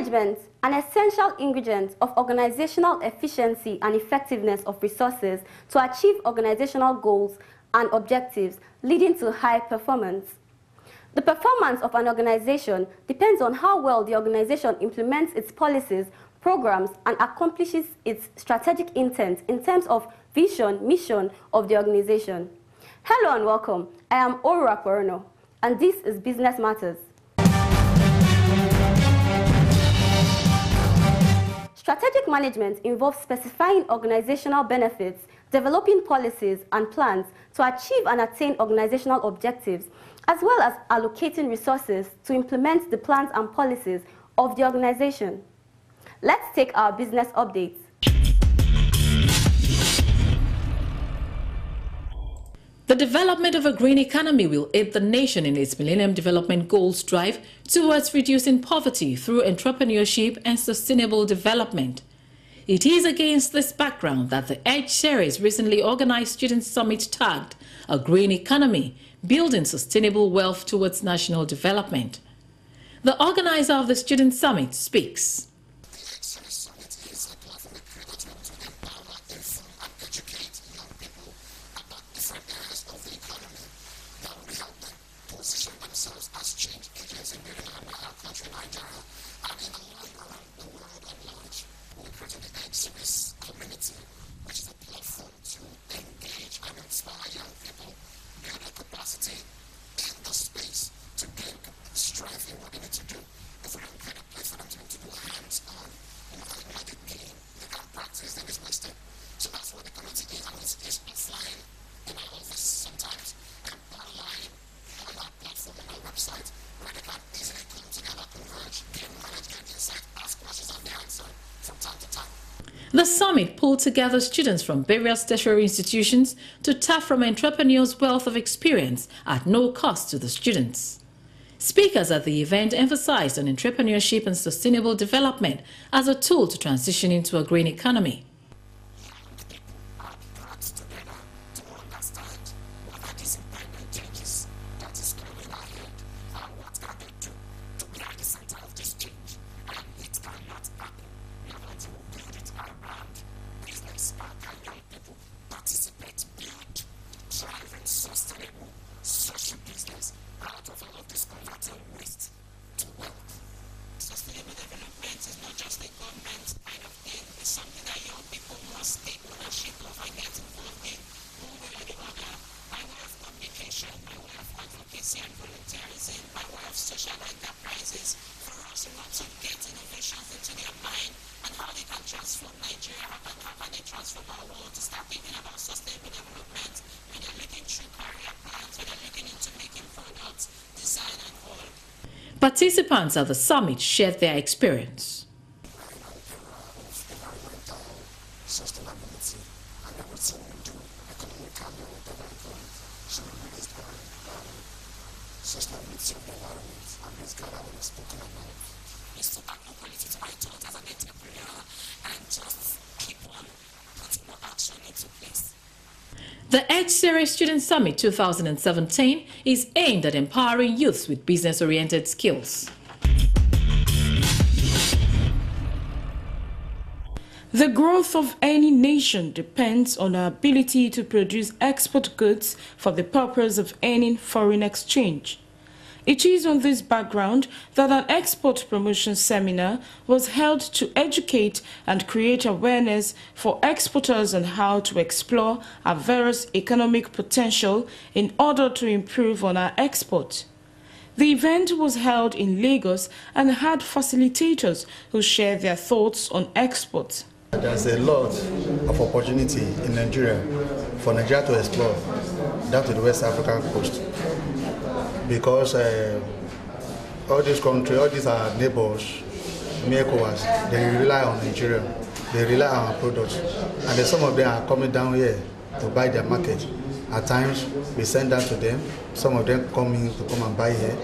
management, an essential ingredient of organizational efficiency and effectiveness of resources to achieve organizational goals and objectives, leading to high performance. The performance of an organization depends on how well the organization implements its policies, programs, and accomplishes its strategic intent in terms of vision, mission of the organization. Hello and welcome. I am Orura Porono, and this is Business Matters. Strategic management involves specifying organizational benefits, developing policies and plans to achieve and attain organizational objectives, as well as allocating resources to implement the plans and policies of the organization. Let's take our business updates. The development of a green economy will aid the nation in its Millennium Development Goals drive towards reducing poverty through entrepreneurship and sustainable development. It is against this background that the EDGE series recently organized student summit tagged A Green Economy, Building Sustainable Wealth Towards National Development. The organizer of the student summit speaks. The summit pulled together students from various tertiary institutions to tap from entrepreneurs' wealth of experience at no cost to the students. Speakers at the event emphasized on entrepreneurship and sustainable development as a tool to transition into a green economy. Participants at the summit shared their experience. The EDGE Series Student Summit 2017 is aimed at empowering youths with business-oriented skills. The growth of any nation depends on our ability to produce export goods for the purpose of earning foreign exchange. It is on this background that an export promotion seminar was held to educate and create awareness for exporters on how to explore our various economic potential in order to improve on our export. The event was held in Lagos and had facilitators who shared their thoughts on export. There's a lot of opportunity in Nigeria for Nigeria to explore down to the West African coast, because all these countries, all these are neighbors, ECOWAS, they rely on Nigeria, they rely on our products, and then some of them are coming down here to buy their market. At times, we send that to them, some of them come in to come and buy here,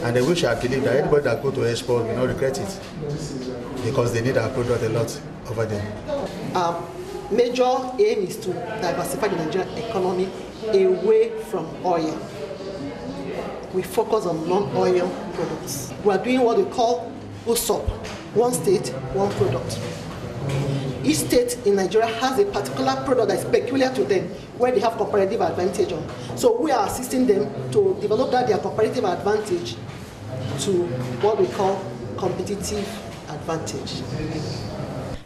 and they wish I believe that anybody that go to export will not regret it, because they need our product a lot over there. Major aim is to diversify the Nigerian economy away from oil. We focus on non-oil products. We are doing what we call USOP, one state, one product. Each state in Nigeria has a particular product that is peculiar to them, where they have comparative advantage on. So we are assisting them to develop their comparative advantage to what we call competitive advantage.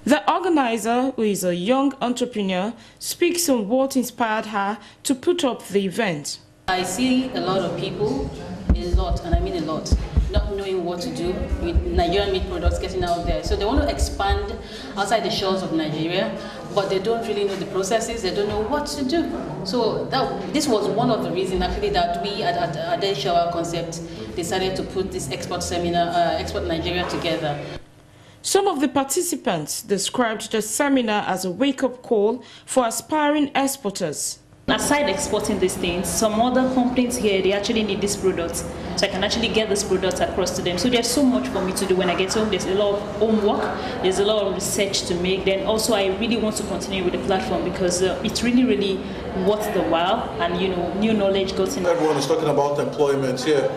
The organizer, who is a young entrepreneur, speaks on what inspired her to put up the event. I see a lot of people, a lot, and I mean a lot, not knowing what to do with Nigerian meat products getting out there. So they want to expand outside the shores of Nigeria, but they don't really know the processes, they don't know what to do. So this was one of the reasons actually that we at Adeshawa Concept decided to put this export seminar, Export Nigeria together. Some of the participants described the seminar as a wake-up call for aspiring exporters. Aside exporting these things, some other companies here, they actually need these products. So I can actually get these products across to them. So there's so much for me to do when I get home. There's a lot of homework, there's a lot of research to make. Then also I really want to continue with the platform because it's really, really worth the while, and new knowledge goes in. Everyone is talking about employment here.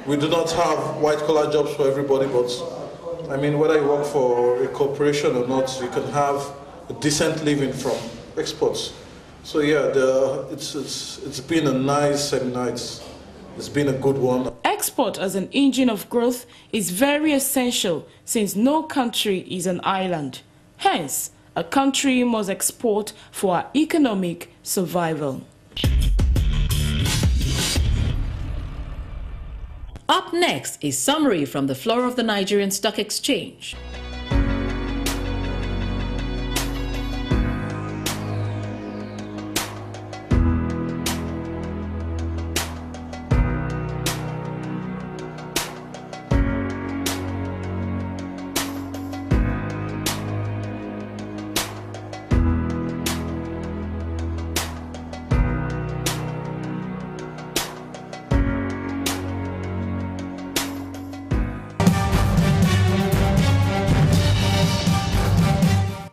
We do not have white-collar jobs for everybody, but I mean, whether you work for a corporation or not, you can have a decent living from exports. So yeah, it's been a nice seminar. It's been a good one. Export as an engine of growth is very essential since no country is an island. Hence, a country must export for our economic survival. Up next is summary from the floor of the Nigerian Stock Exchange.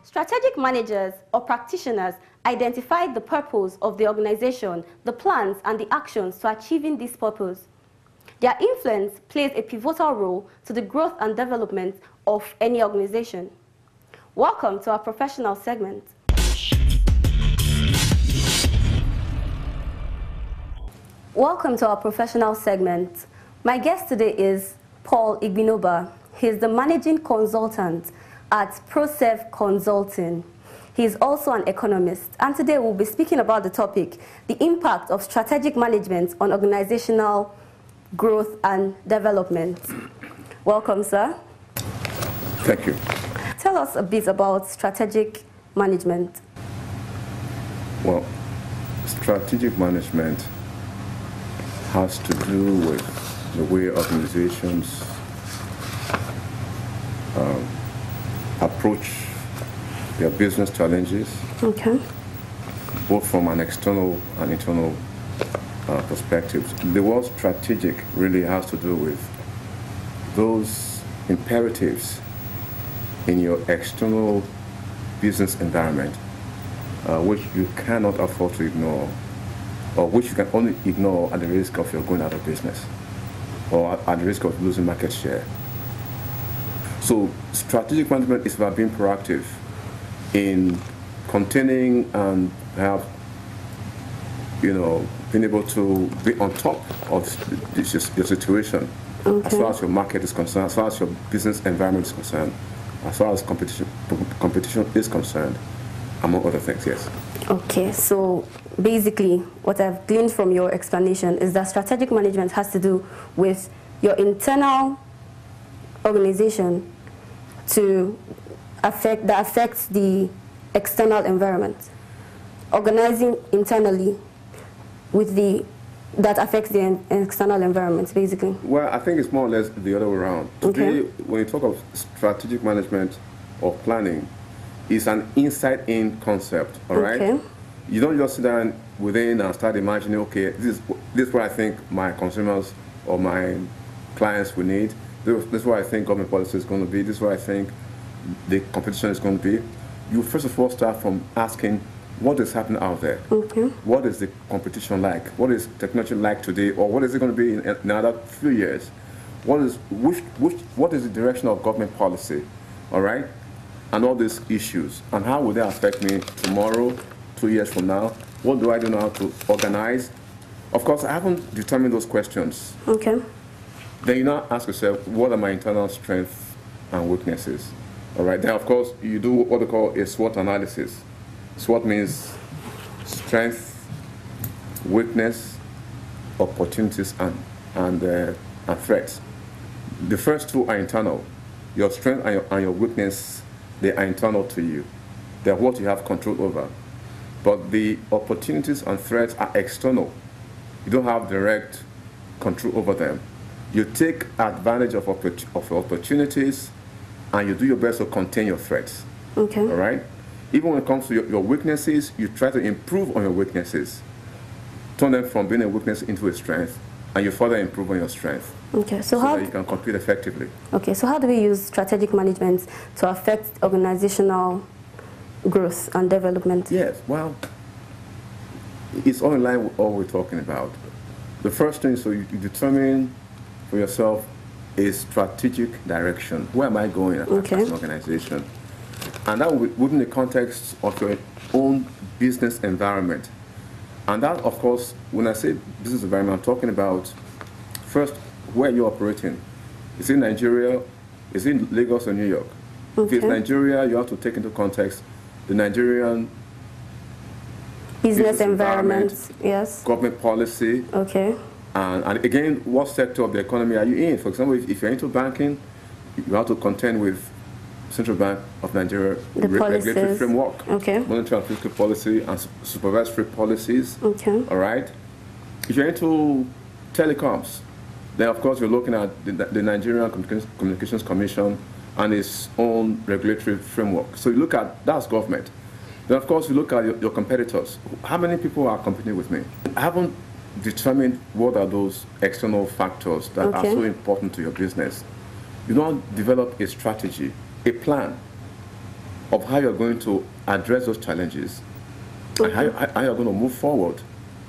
Strategic managers or practitioners identify the purpose of the organization, the plans and the actions to achieving this purpose. Their influence plays a pivotal role to the growth and development of any organization. Welcome to our professional segment. Welcome to our professional segment. My guest today is Paul Igbinoba. He's the managing consultant at ProServe Consulting. He is also an economist, and today we'll be speaking about the topic, the impact of strategic management on organizational growth and development. Welcome, sir. Thank you. Tell us a bit about strategic management. Well, strategic management has to do with the way organizations approach their business challenges, both from an external and internal perspective. The word strategic really has to do with those imperatives in your external business environment which you cannot afford to ignore, or which you can only ignore at the risk of your going out of business or at the risk of losing market share. So strategic management is about being proactive in containing and being able to be on top of your situation, as far as your market is concerned, as far as your business environment is concerned, as far as competition is concerned, among other things, yes. Okay, so basically what I've gleaned from your explanation is that strategic management has to do with your internal organization that affects the external environment. Organizing internally that affects the external environment, basically. Well, I think it's more or less the other way around. Today, when you talk of strategic management or planning, it's an inside-in concept, all right? You don't just sit down within and start imagining, okay, this is what I think my consumers or my clients will need. This is what I think government policy is going to be. This is what I think the competition is going to be. You first of all start from asking, what is happening out there? What is the competition like? What is technology like today? Or what is it going to be in another few years? What is the direction of government policy? all right? And all these issues. And how will they affect me tomorrow, 2 years from now? What do I do now to organize? Of course, I haven't determined those questions. Okay. Then you now ask yourself, what are my internal strengths and weaknesses? All right, then of course, you do what they call a SWOT analysis. SWOT means strength, weakness, opportunities, and threats. The first two are internal. Your strength and your weakness, they are internal to you. They're what you have control over. But the opportunities and threats are external. You don't have direct control over them. You take advantage of opportunities, and you do your best to contain your threats. Okay. All right? Even when it comes to your weaknesses, you try to improve on your weaknesses. Turn them from being a weakness into a strength, and you further improve on your strength. Okay, so that you can compete effectively. Okay, so how do we use strategic management to affect organizational growth and development? Yes, well, it's all in line with all we're talking about. The first thing, so you determine for yourself a strategic direction. Where am I going as an organization? And that within the context of your own business environment. And that, of course, when I say business environment, I'm talking about first, where you're operating. Is it Nigeria? Is it Lagos or New York? If it's Nigeria, you have to take into context the Nigerian business environment, yes, government policy. Okay. And again, what sector of the economy are you in? For example, if you're into banking, you have to contend with Central Bank of Nigeria regulatory framework, monetary and fiscal policy, and supervisory policies. Okay. All right. If you're into telecoms, then of course you're looking at the Nigerian Communications Commission and its own regulatory framework. So you look at that's government. Then of course you look at your competitors. How many people are competing with me? I haven't determined what are those external factors that are so important to your business. You don't develop a strategy, a plan of how you're going to address those challenges and how you're going to move forward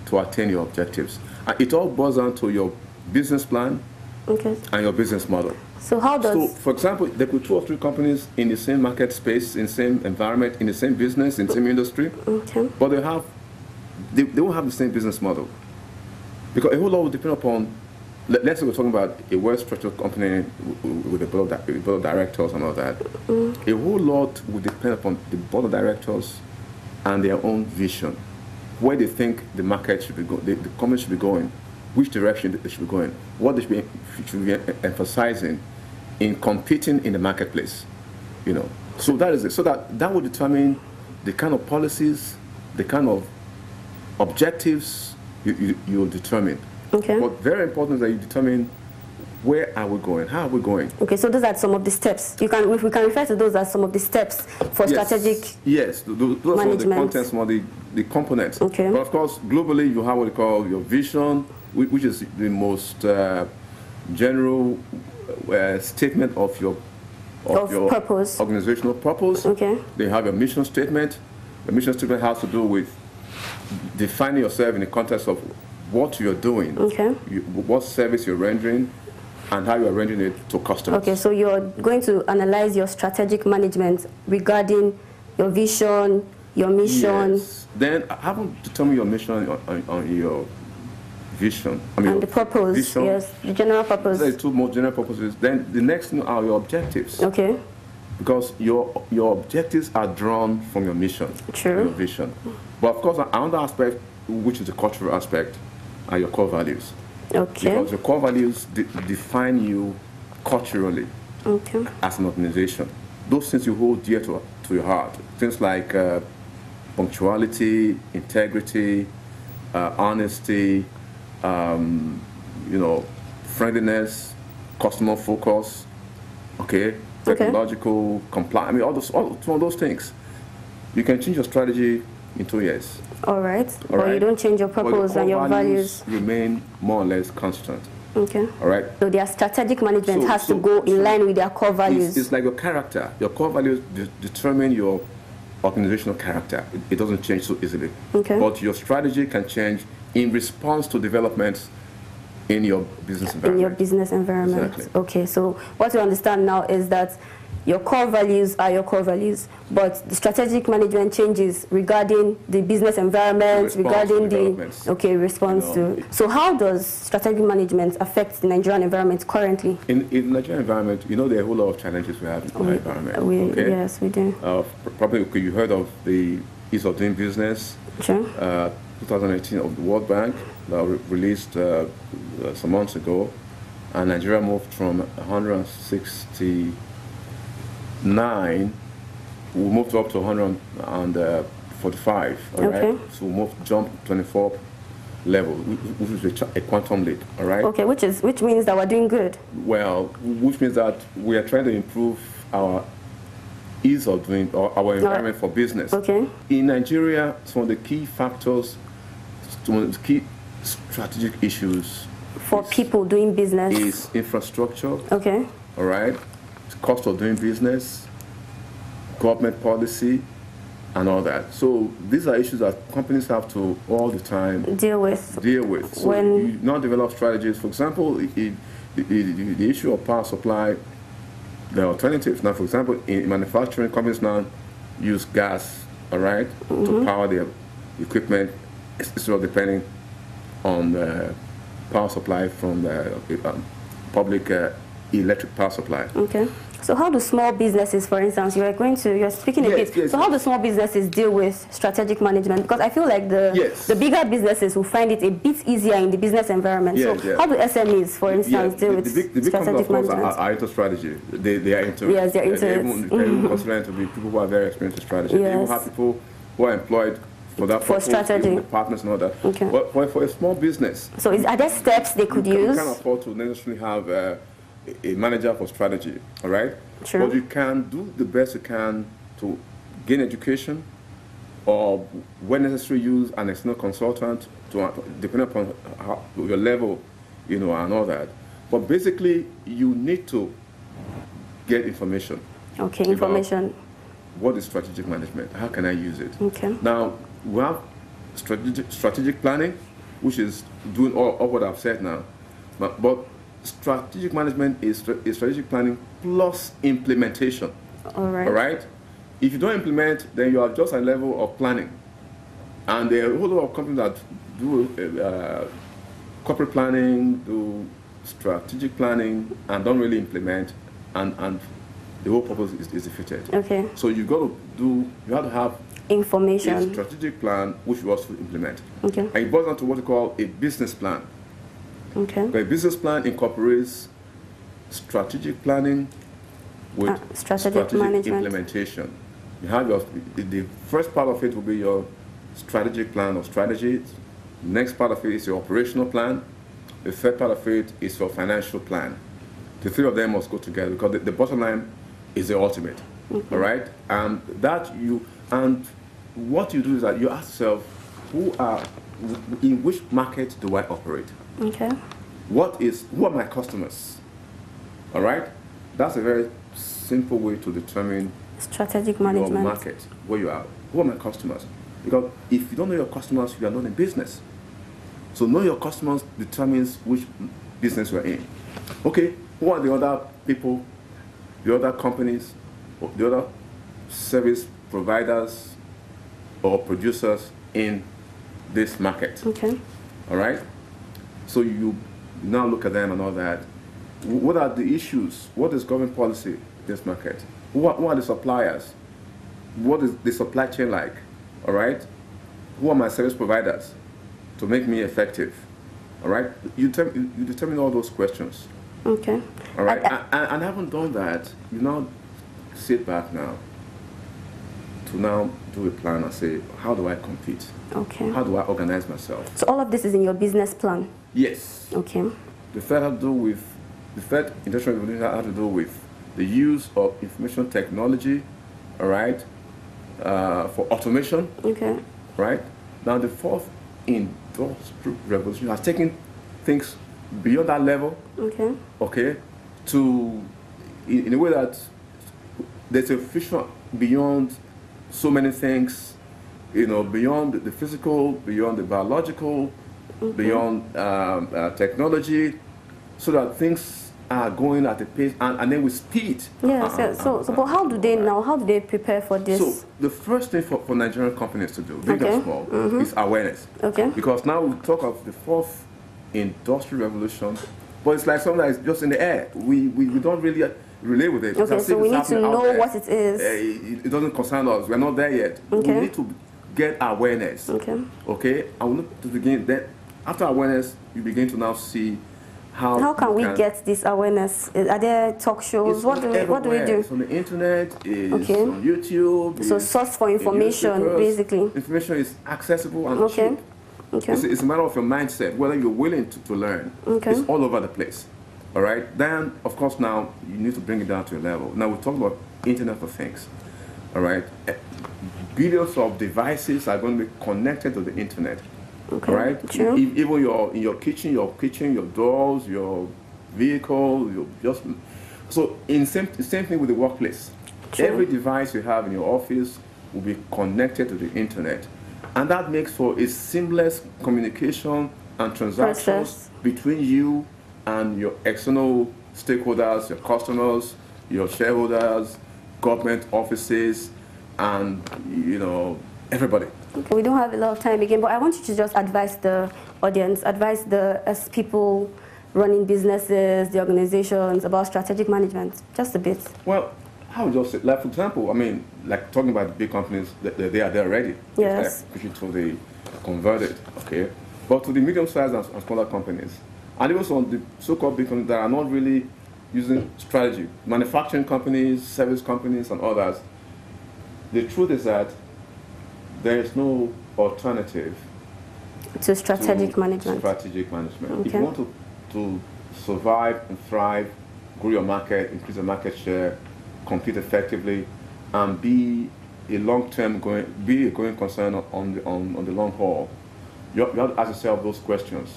to attain your objectives. And it all boils down to your business plan and your business model. So how does... So, for example, there could be 2 or 3 companies in the same market space, in the same environment, in the same business, in the same industry, but they won't have the same business model. Because a whole lot will depend upon, let's say we're talking about a well-structured company with a board of directors and all that. A whole lot will depend upon the board of directors and their own vision, where they think the market should be going, the company should be going, which direction they should be going, what they should be emphasizing in competing in the marketplace. You know, so that is it. So that will determine the kind of policies, the kind of objectives you'll determine. Okay. But very important is that you determine where are we going, how are we going. Okay, so those are some of the steps. We can refer to those as some of the steps for strategic those management. Are some of the contents, some of the components. Okay. But of course, globally, you have what we call your vision, which is the most general statement of your purpose. Organizational purpose. Okay. They have a mission statement. The mission statement has to do with defining yourself in the context of what you're doing, what service you're rendering, and how you're rendering it to customers. Okay, so you're going to analyze your strategic management regarding your vision, your mission. Yes. Then how to determine your mission on your vision? I mean, and the purpose, vision, yes, the general purpose. There are 2 more general purposes. Then the next thing are your objectives. Okay. Because your objectives are drawn from your mission, your vision. But of course, another aspect, which is the cultural aspect, are your core values. Okay. Because your core values define you culturally as an organization. Those things you hold dear to your heart. Things like punctuality, integrity, honesty, friendliness, customer focus, technological compliance. I mean, all those things. You can change your strategy in 2 years. All right. But you don't change your purpose and your values remain more or less constant. Okay. All right. So their strategic management has to go in line with their core values. It's like your character. Your core values determine your organizational character. It doesn't change so easily. Okay. But your strategy can change in response to developments in your business environment. In your business environment. Exactly. Okay. So what we understand now is that your core values are your core values, but the strategic management changes regarding the business environment, regarding the response to. So how does strategic management affect the Nigerian environment currently? In the Nigerian environment, there are a whole lot of challenges we have in the environment. Yes, we do. Probably you heard of the ease of doing business. Sure. 2018 of the World Bank that released some months ago, and Nigeria moved from 169, we moved up to 145, all right? So we jumped 24 level, which is a quantum leap, all right? Okay, which means that we're doing good. Well, which means that we are trying to improve our ease of doing our environment for business. Okay. In Nigeria, some of the key factors, some of the key strategic issues for people doing business is infrastructure. Okay. All right. Cost of doing business, government policy, and all that. So these are issues that companies have to all the time deal with. So when you not develop strategies, for example, the issue of power supply, the alternatives. Now, for example, in manufacturing, companies now use gas, all right, to power their equipment instead of depending on the power supply from the public electric power supply. Okay. So how do small businesses, for instance, you're speaking a bit, so how do small businesses deal with strategic management? Because I feel like the bigger businesses will find it a bit easier in the business environment. How do SMEs, for instance, deal with strategic management? Are into strategy. They are into it. They're into it. They're considered to be people who are very experienced in strategy. They even have people who are employed for that for strategy, the partners and all that. Okay. But for a small business, so are there steps they could use? You can't afford to necessarily have a manager for strategy, all right? True. But you can do the best you can to gain education, or when necessary use an external consultant depending upon your level, and all that. But basically, you need to get information. Okay, information. What is strategic management? How can I use it? Okay. Now, we have strategic planning, which is doing all what I've said now. But strategic management is strategic planning plus implementation. All right. All right? If you don't implement, then you are just at a level of planning. And there are a whole lot of companies that do corporate planning, do strategic planning, and don't really implement, and the whole purpose is defeated. Okay. So you have to have information, a strategic plan which you also implement. Okay. And it boils down to what we call a business plan. Okay. A business plan incorporates strategic planning with strategic implementation. You have the first part of it will be your strategic plan or strategy. The next part of it is your operational plan. The third part of it is your financial plan. The three of them must go together because the bottom line is the ultimate. All right? And what you do is that you ask yourself, in which market do I operate? Okay. Who are my customers? All right? That's a very simple way to determine strategic management. Your market, where you are. Who are my customers? Because if you don't know your customers, you are not in business. So know your customers determines which business you're in. Okay, who are the other people, the other companies, the other service providers or producers in this market? Okay. All right? So you now look at them and all that. What are the issues? What is government policy in this market? Who are the suppliers? What is the supply chain like? All right? Who are my service providers to make me effective? All right? You determine all those questions. Okay. All right? And having done that, you now sit back now to now do a plan and say, how do I compete? Okay. How do I organize myself? So all of this is in your business plan? Yes. Okay. The third industrial revolution had to do with the use of information technology, all right, for automation. Okay. Right? Now the fourth industrial revolution has taken things beyond that level. Okay. Okay. In a way that there's a vision beyond so many things, beyond the physical, beyond the biological, beyond technology, so that things are going at a pace, and then with speed. Yes, so but how do they prepare for this? So the first thing for Nigerian companies to do, big and small, is awareness. Okay. Because now we talk of the fourth industrial revolution, but it's like something that is just in the air. We don't really relate with it. Okay, so we need to know what it is. It doesn't concern us. We're not there yet. Okay. We need to get awareness. Okay. Okay. I will need to begin. Then after awareness, you begin to now see how can we get this awareness? Are there talk shows? What do we do? It's on the internet. It's on YouTube. So source for information, basically. Information is accessible and cheap. Okay. It's a matter of your mindset, whether you're willing to learn. Okay. It's all over the place. All right. Then, of course, now you need to bring it down to a level. Now we're talking about Internet of Things. All right. Billions of devices are going to be connected to the internet. Okay. All right. True. Even in your kitchen, your doors, your vehicle, so same thing with the workplace. True. Every device you have in your office will be connected to the internet. And that makes for a seamless communication and transactions between you and your external stakeholders, your customers, your shareholders, government offices, and everybody. Okay, we don't have a lot of time again, but I want you to just advise the audience, as people running businesses, the organizations, about strategic management, just a bit. Well, I would just say, like, for example, like talking about the big companies, they are there already. Yes. Pushing to the converted, okay? But to the medium-sized and smaller companies, and even some of the so-called big companies that are not really using strategy, manufacturing companies, service companies, and others, the truth is that there is no alternative to strategic management. Okay. If you want to survive and thrive, grow your market, increase your market share, compete effectively, and be a long-term going concern on the long haul, you have to ask yourself those questions.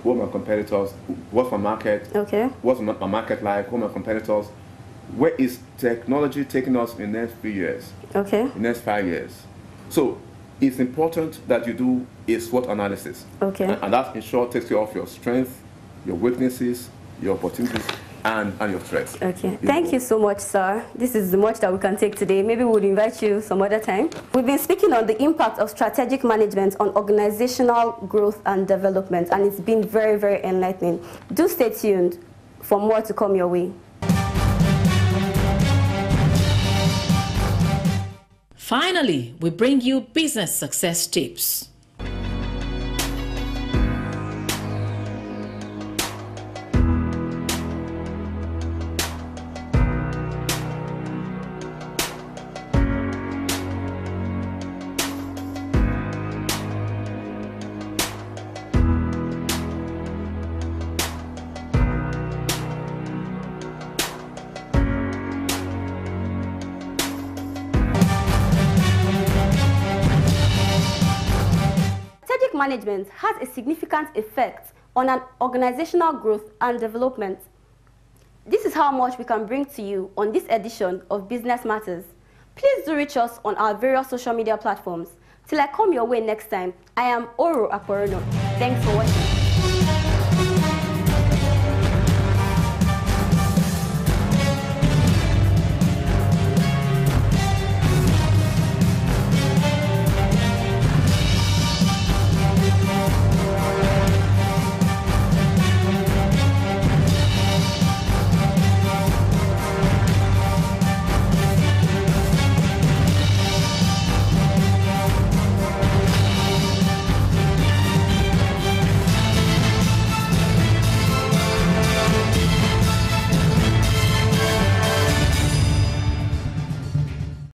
Who are my competitors? What's my market? Okay. What's my market like? Who are my competitors? Where is technology taking us in the next few years? Okay. In the next 5 years. So it's important that you do a SWOT analysis. Okay. And that, in short, takes care of your strengths, your weaknesses, your opportunities, and your threats. Okay. Thank you so much, sir. This is the much that we can take today. Maybe we would invite you some other time. We've been speaking on the impact of strategic management on organizational growth and development, and it's been very, very enlightening. Do stay tuned for more to come your way. Finally, we bring you business success tips. Management has a significant effect on an organizational growth and development. This is how much we can bring to you on this edition of Business Matters. Please do reach us on our various social media platforms. Till I come your way next time, I am Oro Aporono. Thanks for watching.